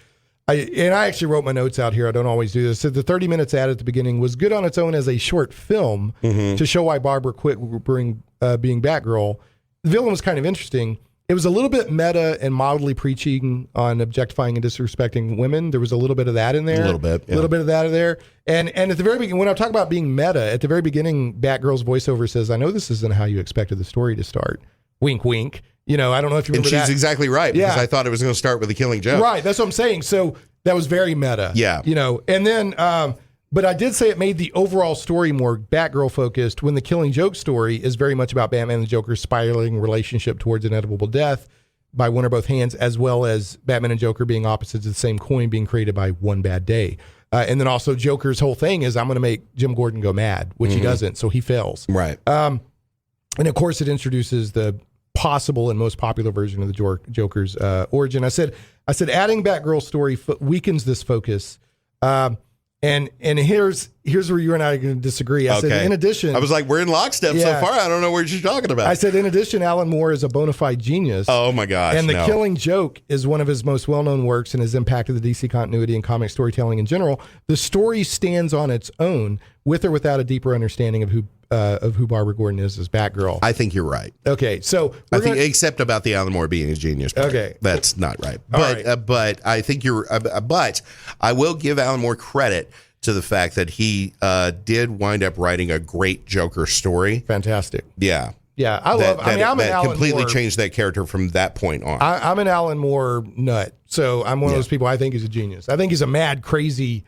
I actually wrote my notes out here. I don't always do this. So the 30 minutes ad at the beginning was good on its own as a short film to show why Barbara quit being Batgirl. The villain was kind of interesting. It was a little bit meta and mildly preaching on objectifying and disrespecting women. There was a little bit of that in there. A little bit. Yeah. A little bit of that in there. And at the very beginning, when I talk about being meta, at the very beginning, Batgirl's voiceover says, I know this isn't how you expected the story to start. Wink, wink. I don't know if you remember that. And she's exactly right, because I thought it was going to start with a killing joke. Right, that's what I'm saying. So that was very meta. Yeah. And then, but I did say it made the overall story more Batgirl focused, when the Killing Joke story is very much about Batman and the Joker's spiraling relationship towards inevitable death by one or both hands, as well as Batman and Joker being opposites of the same coin, being created by one bad day. And then also Joker's whole thing is, I'm going to make Jim Gordon go mad, which he doesn't, so he fails. Right. And of course it introduces the possible and most popular version of the Joker's origin. I said adding Batgirl's story weakens this focus. And here's where you and I are going to disagree. I said, in addition, I was like, we're in lockstep so far. I don't know what you're talking about. I said, in addition, Alan Moore is a bona fide genius. Oh my gosh! And The Killing Joke is one of his most well-known works and has impacted the DC continuity and comic storytelling in general. The story stands on its own, with or without a deeper understanding of who Barbara Gordon is as Batgirl. I think you're right. Okay, so except about the Alan Moore being a genius. Okay, that's not right. But I think you're. But I will give Alan Moore credit to the fact that he did wind up writing a great Joker story. Fantastic. Yeah. Yeah, I'm an Alan completely Moore. Changed that character from that point on. I'm an Alan Moore nut, so I'm one of those people. I think he's a genius. I think he's a mad, crazy,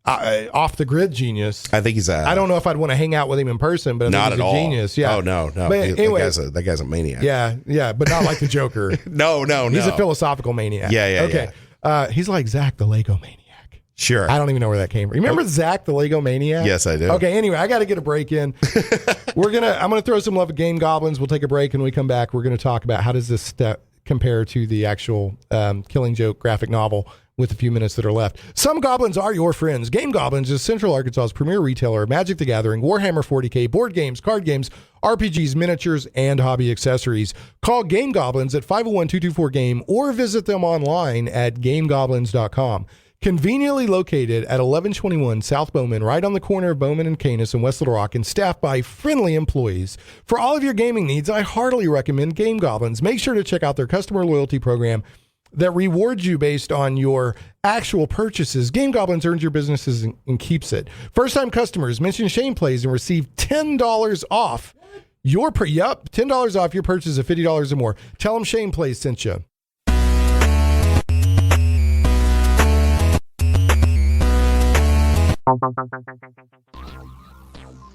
off the grid genius. I think he's I don't know if I'd want to hang out with him in person, but I think he's a genius. Yeah. Oh no. But anyway, that guy's a maniac. Yeah, but not like the Joker. No. He's a philosophical maniac. Yeah. Okay. He's like Zach the Lego maniac. Sure. I don't even know where that came from. Remember Zach the Lego maniac? Yes, I do. Okay, anyway, I got to get a break in. I'm going to throw some love at Game Goblins. We'll take a break, and when we come back, we're going to talk about how does this compare to the actual Killing Joke graphic novel with the few minutes that are left. Some goblins are your friends. Game Goblins is Central Arkansas's premier retailer of Magic the Gathering, Warhammer 40K, board games, card games, RPGs, miniatures, and hobby accessories. Call Game Goblins at 501-224-GAME or visit them online at gamegoblins.com. Conveniently located at 1121 South Bowman, right on the corner of Bowman and Canis in West Little Rock, and staffed by friendly employees. For all of your gaming needs, I heartily recommend Game Goblins. Make sure to check out their customer loyalty program that rewards you based on your actual purchases. Game Goblins earns your businesses and keeps it. First-time customers mention Shane Plays and receive $10 off $10 off your purchase of $50 or more. Tell them Shane Plays sent you.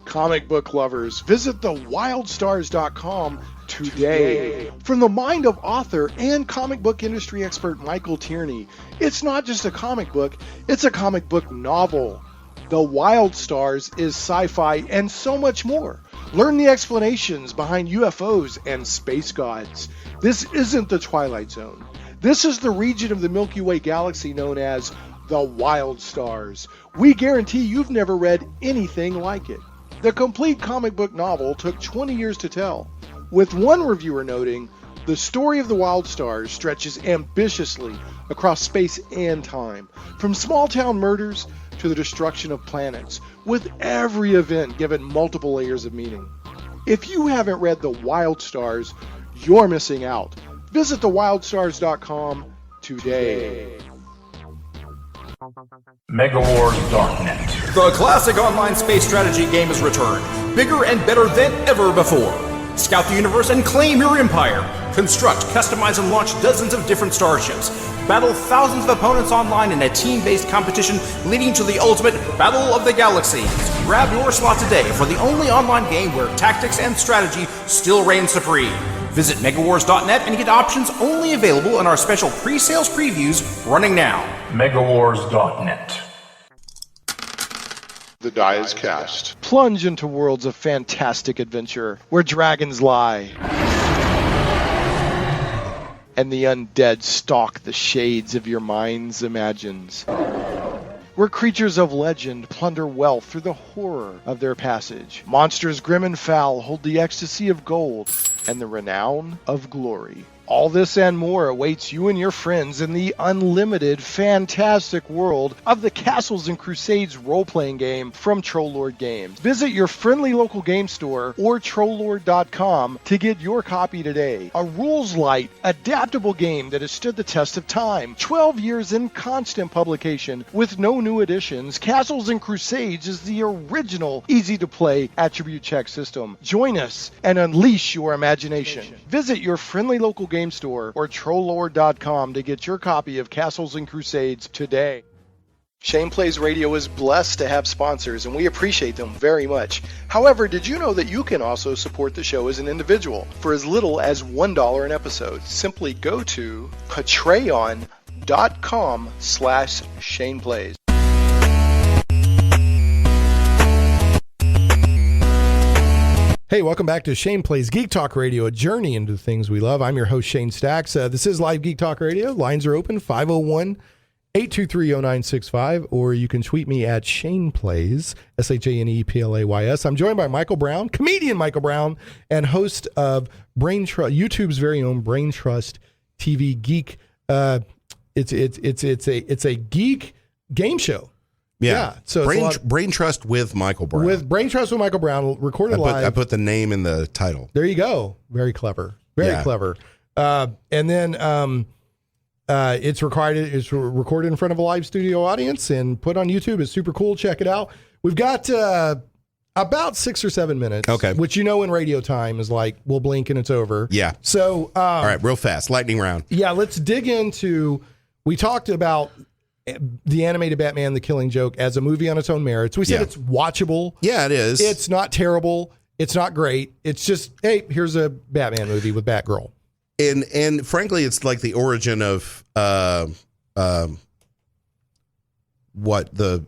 Comic book lovers, visit thewildstars.com today. From the mind of author and comic book industry expert Michael Tierney, it's not just a comic book, it's a comic book novel. The Wild Stars is sci-fi and so much more. Learn the explanations behind UFOs and space gods. This isn't the Twilight Zone. This is the region of the Milky Way galaxy known as the Wild Stars. We guarantee you've never read anything like it. The complete comic book novel took 20 years to tell, with one reviewer noting, the story of the Wild Stars stretches ambitiously across space and time, from small-town murders to the destruction of planets, with every event given multiple layers of meaning. If you haven't read The Wild Stars, you're missing out. Visit thewildstars.com today. MegaWars.net. The classic online space strategy game has returned, bigger and better than ever before. Scout the universe and claim your empire. Construct, customize, and launch dozens of different starships. Battle thousands of opponents online in a team-based competition leading to the ultimate Battle of the Galaxies. Grab your slot today for the only online game where tactics and strategy still reign supreme. Visit MegaWars.net and get options only available in our special pre-sales previews running now. MegaWars.net. The die is cast. Plunge into worlds of fantastic adventure where dragons lie and the undead stalk the shades of your mind's imagines. Where creatures of legend plunder wealth through the horror of their passage. Monsters grim and foul hold the ecstasy of gold and the renown of glory. All this and more awaits you and your friends in the unlimited, fantastic world of the Castles and Crusades role-playing game from Trollord Games. Visit your friendly local game store or Trollord.com to get your copy today. A rules-light, adaptable game that has stood the test of time. 12 years in constant publication with no new additions, Castles and Crusades is the original, easy-to-play attribute check system. Join us and unleash your imagination. Visit your friendly local game store or Trollord.com to get your copy of Castles and Crusades today. Shane Plays Radio is blessed to have sponsors, and we appreciate them very much. However, did you know that you can also support the show as an individual for as little as $1 an episode? Simply go to patreon.com/ShanePlays. Hey, welcome back to Shane Plays Geek Talk Radio, a journey into the things we love. I'm your host, Shane Stacks. This is live Geek Talk Radio. Lines are open, 501-823-0965, or you can tweet me at Shane Plays, ShanePlays. I'm joined by Michael Brown, comedian Michael Brown, and host of YouTube's very own Brain Trust TV Geek. It's a geek game show. Yeah. So Brain Trust with Michael Brown. With Brain Trust with Michael Brown, recorded live. I put the name in the title. There you go. Very clever. Very clever. And then it's recorded in front of a live studio audience and put on YouTube. It's super cool. Check it out. We've got about 6 or 7 minutes. Okay. Which in radio time is like, we'll blink and it's over. Yeah. So. All right, real fast. Lightning round. Yeah, let's dig into, we talked about the animated Batman, The Killing Joke, as a movie on its own merits. We said it's watchable. Yeah, it is. It's not terrible. It's not great. It's just, hey, here's a Batman movie with Batgirl. And frankly, it's like the origin of what the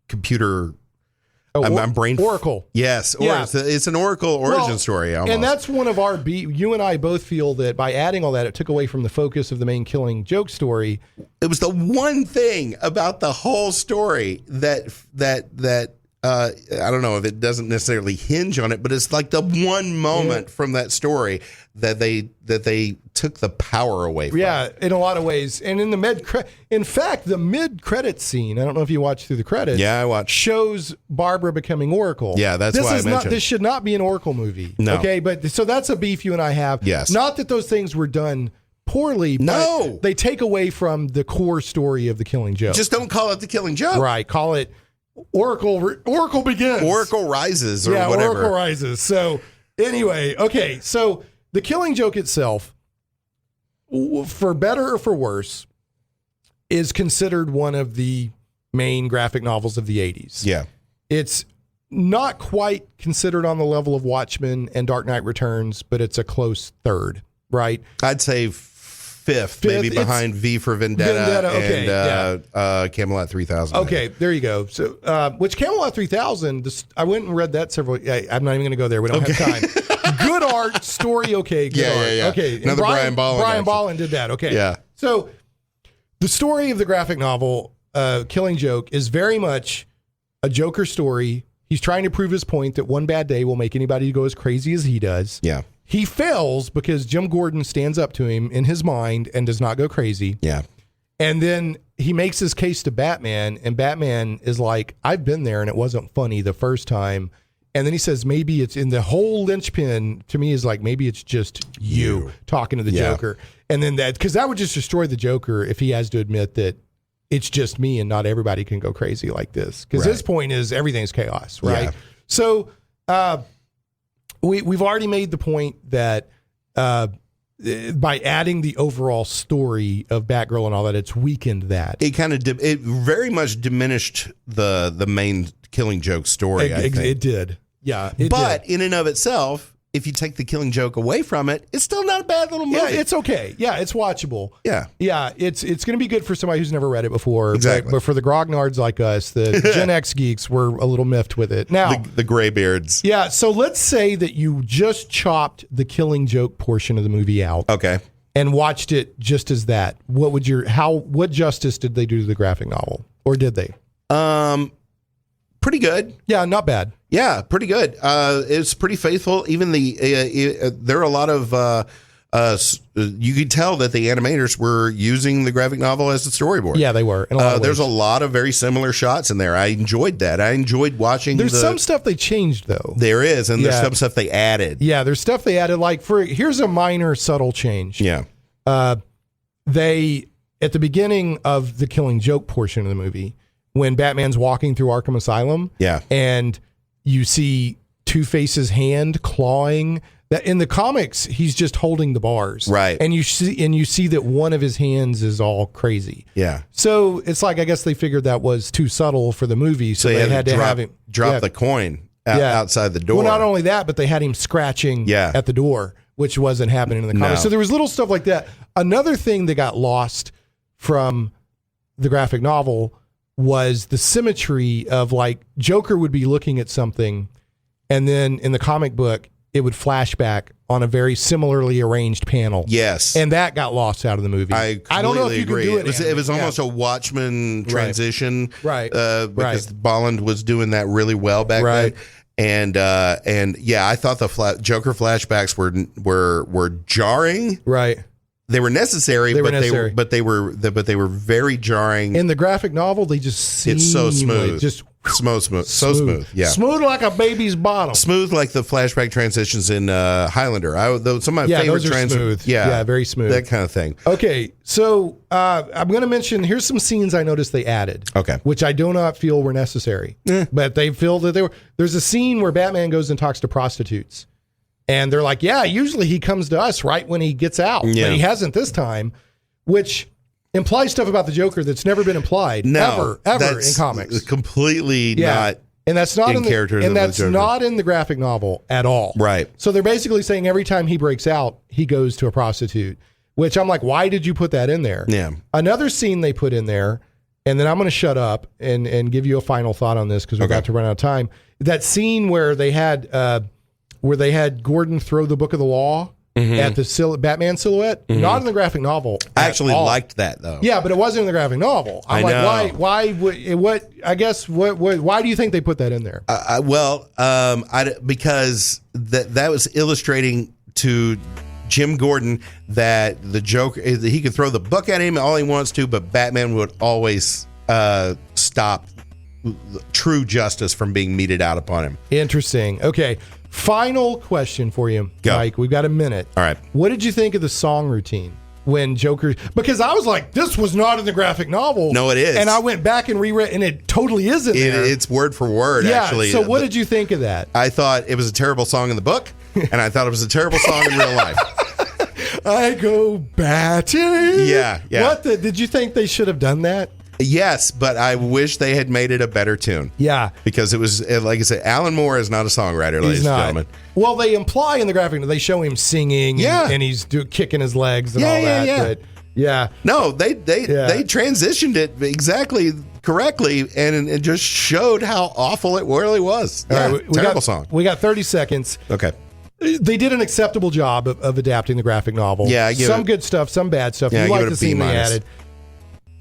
computer. Oracle. Yes, it's an Oracle origin story almost. And that's one of our you and I both feel that by adding all that, it took away from the focus of the main Killing Joke story. It was the one thing about the whole story that I don't know if it doesn't necessarily hinge on it, but it's like the one moment from that story that they took the power away from. Yeah, in a lot of ways. And in the the mid-credit scene, I don't know if you watched through the credits. Yeah, I watched. Shows Barbara becoming Oracle. Yeah, that's why I mentioned. This should not be an Oracle movie. No. Okay, but so that's a beef you and I have. Yes. Not that those things were done poorly, but they take away from the core story of The Killing Joke. Just don't call it The Killing Joke. Right, call it Oracle Begins. Oracle Rises or whatever. Oracle Rises. So anyway, okay, so The Killing Joke itself, for better or for worse, is considered one of the main graphic novels of the 80s. Yeah. It's not quite considered on the level of Watchmen and Dark Knight Returns, but it's a close third, right? I'd say fifth, maybe behind V for Vendetta okay, and Camelot 3000. Okay, there you go. So, which Camelot 3000, I went and read that several. I'm not even going to go there. We don't have time. Good art, story, okay. Good art. Yeah. Okay, another Brian Bolland. Brian Bolland did that. Okay. Yeah. So, the story of the graphic novel, Killing Joke, is very much a Joker story. He's trying to prove his point that one bad day will make anybody go as crazy as he does. Yeah. He fails because Jim Gordon stands up to him in his mind and does not go crazy. Yeah. And then he makes his case to Batman, and Batman is like, I've been there and it wasn't funny the first time. And then he says, maybe it's in the whole linchpin to me is like, maybe it's just you talking to the Joker. And then because that would just destroy the Joker if he has to admit that it's just me and not everybody can go crazy like this. Because his point is everything's chaos, right? Yeah. So we've already made the point that by adding the overall story of Batgirl and all that, it's weakened that. It kind of it very much diminished the main Killing Joke story. I think it did. Yeah, but in and of itself, if you take the Killing Joke away from it, it's still not a bad little movie. Yeah, it's okay. Yeah, it's watchable. Yeah. It's going to be good for somebody who's never read it before. Exactly. But for the grognards like us, the Gen X geeks, we're a little miffed with it. Now, the graybeards. Yeah, so let's say that you just chopped the Killing Joke portion of the movie out. Okay. And watched it just as that. What justice did they do to the graphic novel? Or did they? Pretty good. Yeah, not bad. Yeah, pretty good. It's pretty faithful. Even there are a lot of you could tell that the animators were using the graphic novel as a storyboard. Yeah, they were. There's a lot of very similar shots in there. I enjoyed that. I enjoyed watching. There's some stuff they changed though. There is, and there's some stuff they added. Yeah, there's stuff they added. Like here's a minor subtle change. Yeah. They at the beginning of the Killing Joke portion of the movie, when Batman's walking through Arkham Asylum, and you see Two-Face's hand clawing. That in the comics, he's just holding the bars, right? And you see that one of his hands is all crazy. Yeah. So it's like I guess they figured that was too subtle for the movie, so they had to have him drop the coin outside the door. Well, not only that, but they had him scratching at the door, which wasn't happening in the comics. So there was little stuff like that. Another thing that got lost from the graphic novel was the symmetry of like Joker would be looking at something, and then in the comic book, it would flash back on a very similarly arranged panel. Yes. And that got lost out of the movie. I don't know if you agree. can do it. It was almost a Watchmen transition. Right. Because Bolland was doing that really well back then. And yeah, I thought the Joker flashbacks were jarring. Right. They were necessary, but they were very jarring. In the graphic novel, they just seem it's so smooth. Just smooth. Yeah. Smooth like a baby's bottom. Smooth like the flashback transitions in Highlander. Some of my favorite smooth. Yeah, very smooth. That kind of thing. Okay, so I'm going to mention, here's some scenes I noticed they added. Okay. Which I do not feel were necessary. But they feel that they were. There's a scene where Batman goes and talks to prostitutes. And they're like, yeah, usually he comes to us right when he gets out. Yeah. But he hasn't this time, which implies stuff about the Joker that's never been implied ever in comics. Completely not. And that's not in the character. And that's not in the graphic novel at all. Right. So they're basically saying every time he breaks out, he goes to a prostitute, which I'm like, why did you put that in there? Yeah. Another scene they put in there, and then I'm going to shut up and give you a final thought on this because we're about to run out of time. That scene where they had Gordon throw the Book of the Law at the Batman silhouette, not in the graphic novel. I actually liked that though. Yeah, but it wasn't in the graphic novel. I'm like, why do you think they put that in there? Because that was illustrating to Jim Gordon that the Joker, he could throw the book at him all he wants to, but Batman would always stop true justice from being meted out upon him. Interesting. Okay. Final question for you, Mike. We've got a minute. All right. What did you think of the song routine when Joker? Because I was like, this was not in the graphic novel. No, it is. And I went back and reread, and it totally isn't there. It's word for word, actually. So what did you think of that? I thought it was a terrible song in the book, and I thought it was a terrible song in real life. I go batting. Yeah. Did you think they should have done that? Yes, but I wish they had made it a better tune. Yeah. Because it was, like I said, Alan Moore is not a songwriter, ladies and gentlemen. Well, they imply in the graphic, they show him singing and he's kicking his legs and all that. Yeah. But yeah. No, they transitioned it exactly correctly and it just showed how awful it really was. All right, terrible song. We got 30 seconds. Okay. They did an acceptable job of adapting the graphic novel. Yeah, some good stuff, some bad stuff. Yeah, you like the scene they added.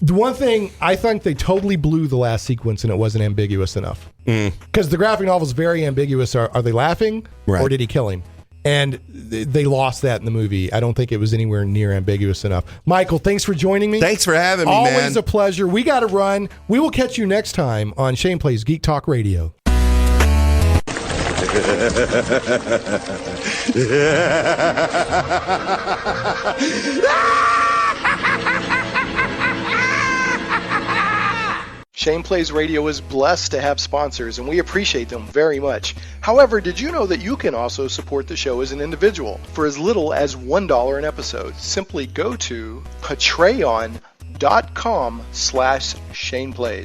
The one thing, I think they totally blew the last sequence and it wasn't ambiguous enough. Because the graphic novel is very ambiguous. Are they laughing or did he kill him? And they lost that in the movie. I don't think it was anywhere near ambiguous enough. Michael, thanks for joining me. Thanks for having me, man. Always a pleasure. We got to run. We will catch you next time on Shane Plays Geek Talk Radio. Shane Plays Radio is blessed to have sponsors, and we appreciate them very much. However, did you know that you can also support the show as an individual for as little as $1 an episode? Simply go to patreon.com/ShanePlays.